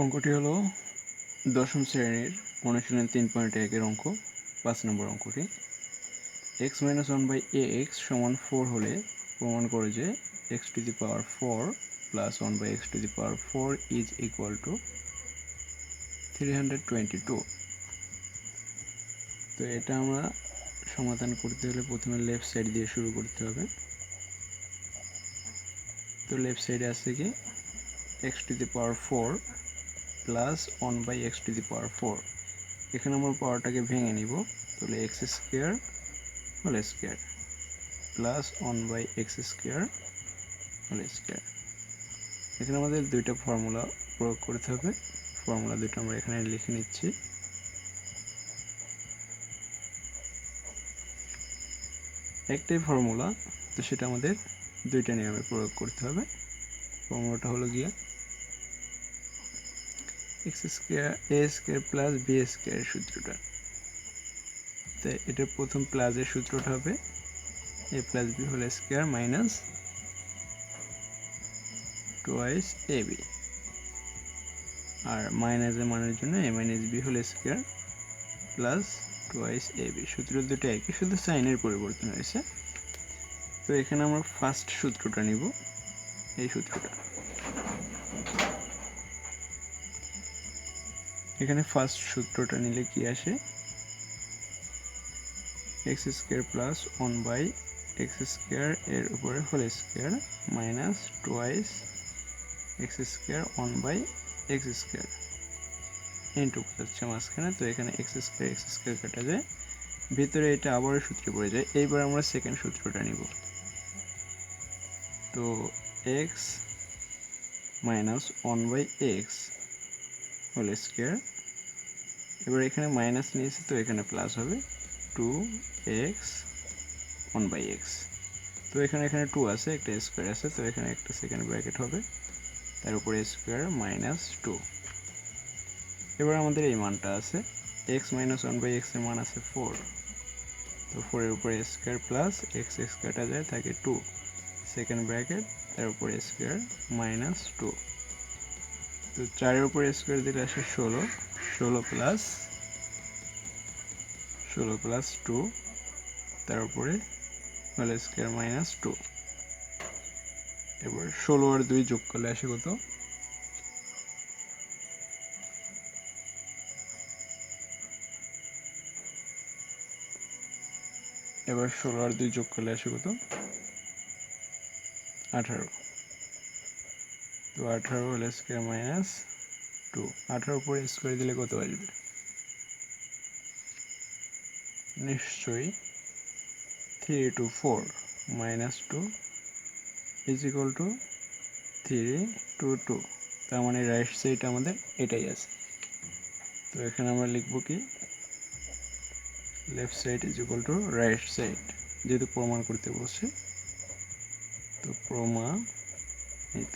অঙ্কটি হলো দশম শ্রেণীর অনুশীলন 3.1 এর অঙ্ক 5 নম্বর অঙ্কটি। x-1/ax সমান 4 হলে প্রমাণ করে যে x⁴ plus 1/x⁴ is equal to 322। তো এটা আমরা সমাধান করতে হলে প্রথমে লেফট সাইড দিয়ে শুরু করতে হবে। তো লেফট সাইডে আছে কি x⁴ প্লাস 1/x⁴। এখানে আমরা পাওয়ারটাকে ভেঙে নিব, তাহলে x² whole square plus 1/x² whole square. এখানে আমাদের দুইটা ফর্মুলা প্রয়োগ করতে হবে। ফর্মুলা দুটো আমরা এখানে লিখে নিচ্ছি। একটাই ফর্মুলা, তো সেটা আমাদের দুইটা নিয়মে প্রয়োগ করতে হবে। ফর্মুলাটা হলো গিয়া a² প্লাস b² সূত্রটা। তো এটার প্রথম প্লাসের সূত্রটা হবে a plus b whole square minus 2ab, আর মাইনাসের মানের জন্য a minus b whole square plus 2ab। সূত্র দুটো একই, শুধু সাইনের পরিবর্তন হয়েছে। তো এখানে আমরা ফার্স্ট সূত্রটা নিব, এই সূত্রটা। এখানে ফার্স্ট সূত্রটা নিলে কি আসে, x² প্লাস 1/x² এর উপরে whole square minus 2x² 1/x² into হচ্ছে মাঝখানে। তো এখানে x² কাটা যায়, ভিতরে এটা আবারও সূত্রে পড়ে যায়। এইবার আমরা সেকেন্ড সূত্রটা নিব। তো x minus 1/x whole square, এবার এখানে মাইনাস নিয়েছি তো এখানে প্লাস হবে 2x 1/x। তো এখানে 2 আছে, একটা স্কয়ার আছে, তো এখানে একটা সেকেন্ড ব্র্যাকেট হবে, তার উপরে স্কয়ার মাইনাস 2। এবার আমাদের এই মানটা আছে x মাইনাস 1/x এর মান আছে 4। তো 4 এর উপরে স্কয়ার প্লাস x কাটা যায়, থাকে 2, সেকেন্ড ব্র্যাকেট, তার উপরে স্কয়ার মাইনাস 2। তো 4 এর উপরে স্কয়ার দিলে আসে 16 প্লাস 2, তার উপরে হোল স্কয়ার মাইনাস 2। এবার 16 আর 2 যোগ করলে আসে কত, এবার 16 আর 2 যোগ করলে আসে কত, 18। তো 18 হোল স্কয়ার মাইনাস 2। 18 উপরে স্কয়ার দিলে কত আসবে, নিশ্চয়ই 3 to 4 minus 2 is equal to 3 to 2। তার মানে রাইট সাইড আমাদের এটাই আছে। তো এখানে আমরা লিখবো কি, left side is equal to right side, যেহেতু প্রমাণ করতে বলছে। তো প্রমাণিত।